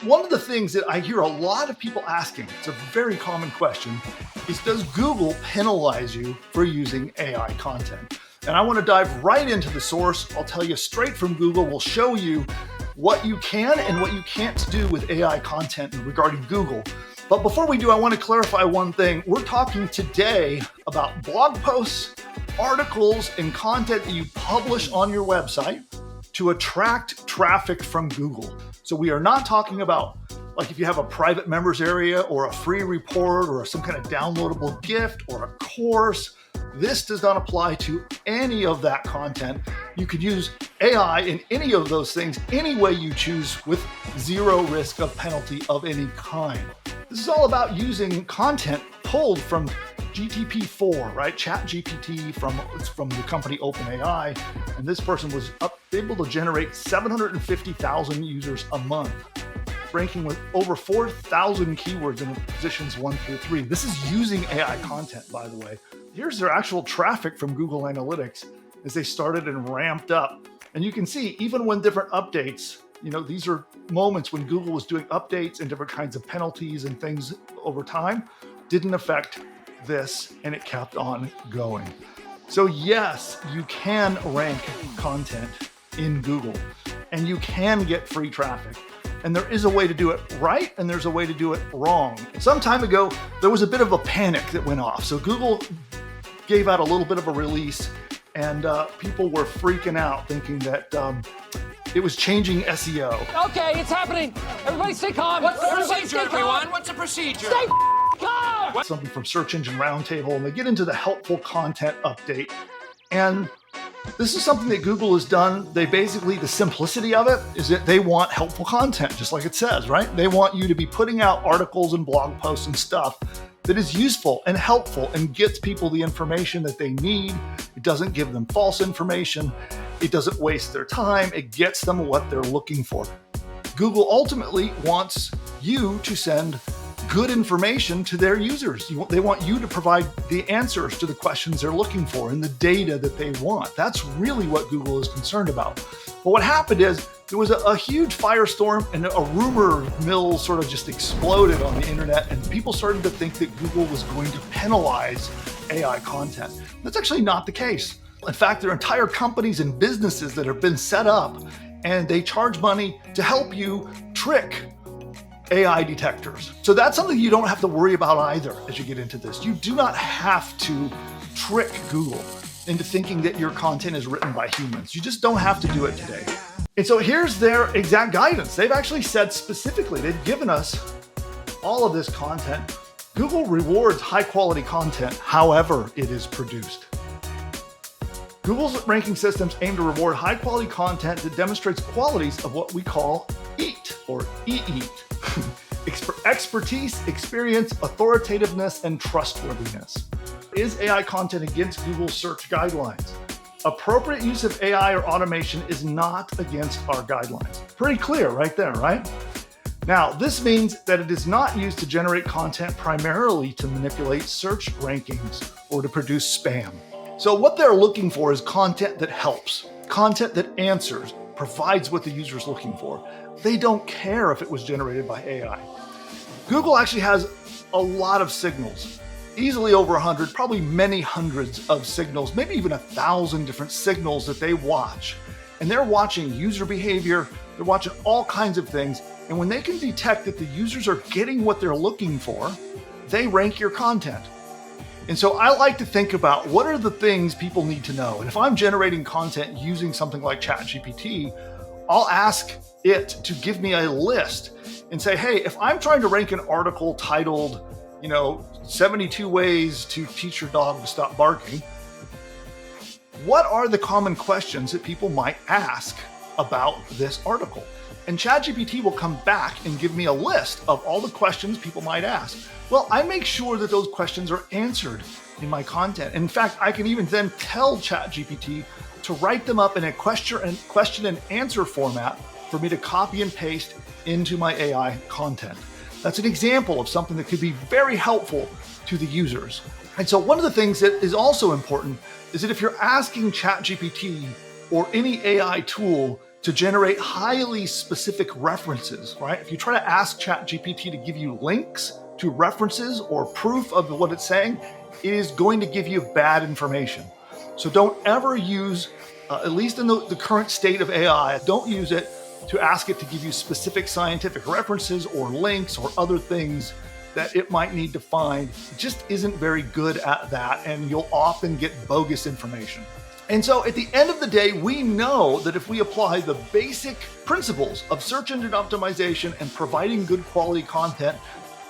One of the things that I hear a lot of people asking, it's a very common question, is does Google penalize you for using AI content? And I want to dive right into the source. I'll tell you straight from Google. We'll show you what you can and what you can't do with AI content regarding Google. But before we do, I want to clarify one thing. We're talking today about blog posts, articles, and content that you publish on your website to attract traffic from Google. So we are not talking about like if you have a private members area or a free report or some kind of downloadable gift or a course. This does not apply to any of that content. You could use AI in any of those things any way you choose with zero risk of penalty of any kind. This is all about using content pulled from GPT-4, right? ChatGPT from the company OpenAI. And this person was able to generate 750,000 users a month, ranking with over 4,000 keywords in positions 1 through 3. This is using AI content, by the way. Here's their actual traffic from Google Analytics as they started and ramped up. And you can see even when different updates, these are moments when Google was doing updates and different kinds of penalties and things over time, didn't affect this, and it kept on going. So yes, you can rank content in Google and you can get free traffic. And there is a way to do it right and there's a way to do it wrong. Some time ago, there was a bit of a panic that went off. So Google gave out a little bit of a release and people were freaking out thinking that it was changing SEO. Okay, it's happening. Everybody stay calm. What's the procedure, everyone? What's the procedure? Stay calm. Something from Search Engine Roundtable, and they get into the helpful content update. And this is something that Google has done. The simplicity of it is that they want helpful content, just like it says, right? They want you to be putting out articles and blog posts and stuff that is useful and helpful and gets people the information that they need. It doesn't give them false information. It doesn't waste their time. It gets them what they're looking for. Google ultimately wants you to send good information to their users. They want you to provide the answers to the questions they're looking for and the data that they want. That's really what Google is concerned about. But what happened is there was a huge firestorm and a rumor mill sort of just exploded on the internet, and people started to think that Google was going to penalize AI content. That's actually not the case. In fact, there are entire companies and businesses that have been set up and they charge money to help you trick AI detectors. So that's something you don't have to worry about either as you get into this. You do not have to trick Google into thinking that your content is written by humans. You just don't have to do it today. And so here's their exact guidance. They've actually said specifically, they've given us all of this content. Google rewards high quality content however it is produced. Google's ranking systems aim to reward high quality content that demonstrates qualities of what we call EAT or EEAT. Expertise, experience, authoritativeness, and trustworthiness. Is AI content against Google search guidelines? Appropriate use of AI or automation is not against our guidelines. Pretty clear right there, right? Now, this means that it is not used to generate content primarily to manipulate search rankings or to produce spam. So what they're looking for is content that helps, content that answers, provides what the user is looking for. They don't care if it was generated by AI. Google actually has a lot of signals, easily over 100, probably many hundreds of signals, maybe even 1,000 different signals that they watch. And they're watching user behavior, they're watching all kinds of things. And when they can detect that the users are getting what they're looking for, they rank your content. And so I like to think about what are the things people need to know. And if I'm generating content using something like ChatGPT, I'll ask it to give me a list and say, hey, if I'm trying to rank an article titled, 72 ways to teach your dog to stop barking, what are the common questions that people might ask about this article? And ChatGPT will come back and give me a list of all the questions people might ask. Well, I make sure that those questions are answered in my content. In fact, I can even then tell ChatGPT to write them up in a question and answer format for me to copy and paste into my AI content. That's an example of something that could be very helpful to the users. And so one of the things that is also important is that if you're asking ChatGPT or any AI tool to generate highly specific references, right? If you try to ask ChatGPT to give you links to references or proof of what it's saying, it is going to give you bad information. So don't ever use, at least in the current state of AI, don't use it to ask it to give you specific scientific references or links or other things that it might need to find. It just isn't very good at that, and you'll often get bogus information. And so at the end of the day, we know that if we apply the basic principles of search engine optimization and providing good quality content,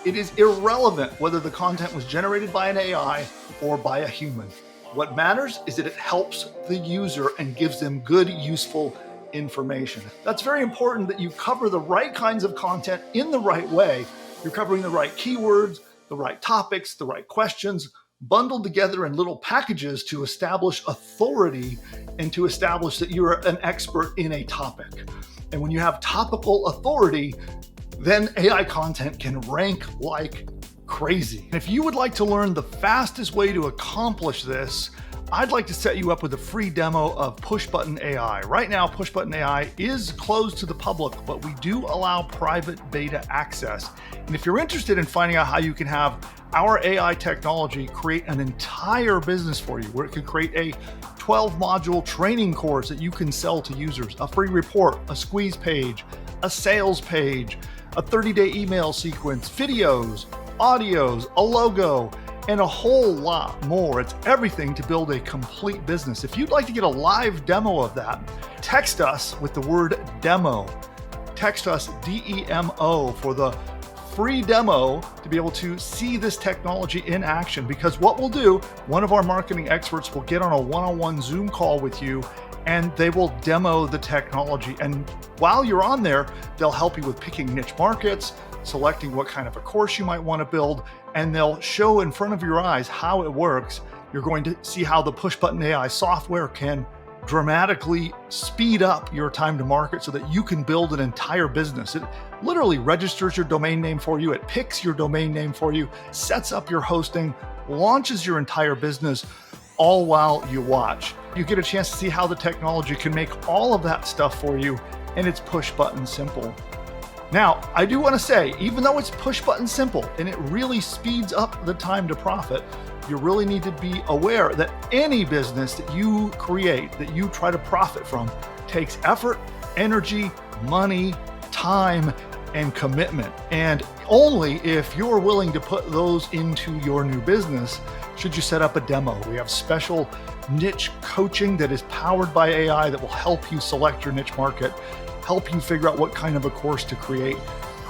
it is irrelevant whether the content was generated by an AI or by a human. What matters is that it helps the user and gives them good, useful information. That's very important, that you cover the right kinds of content in the right way. You're covering the right keywords, the right topics, the right questions, bundled together in little packages to establish authority and to establish that you're an expert in a topic. And when you have topical authority, then AI content can rank like crazy. If you would like to learn the fastest way to accomplish this, I'd like to set you up with a free demo of Pushbutton AI. Right now, Pushbutton AI is closed to the public, but we do allow private beta access. And if you're interested in finding out how you can have our AI technology create an entire business for you, where it could create a 12-module training course that you can sell to users, a free report, a squeeze page, a sales page, a 30-day email sequence, videos, audios, a logo, and a whole lot more. It's everything to build a complete business. If you'd like to get a live demo of that, text us with the word demo. Text us DEMO for the free demo to be able to see this technology in action. Because what we'll do, one of our marketing experts will get on a one-on-one Zoom call with you, and they will demo the technology. And while you're on there, they'll help you with picking niche markets, selecting what kind of a course you might want to build, and they'll show in front of your eyes how it works. You're going to see how the Pushbutton AI software can dramatically speed up your time to market so that you can build an entire business. It literally registers your domain name for you. It picks your domain name for you, sets up your hosting, launches your entire business, all while you watch. You get a chance to see how the technology can make all of that stuff for you, and it's push button simple. Now, I do want to say, even though it's push button simple and it really speeds up the time to profit, you really need to be aware that any business that you create, that you try to profit from, takes effort, energy, money, time, and commitment. And only if you're willing to put those into your new business should you set up a demo. We have special niche coaching that is powered by AI that will help you select your niche market, help you figure out what kind of a course to create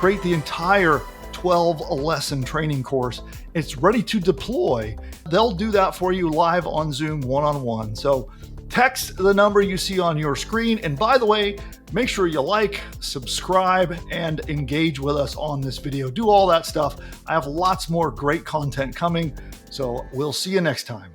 the entire 12-lesson training course. It's ready to deploy. They'll do that for you live on Zoom one-on-one. So text the number you see on your screen. And by the way, make sure you like, subscribe, and engage with us on this video. Do all that stuff. I have lots more great content coming. So we'll see you next time.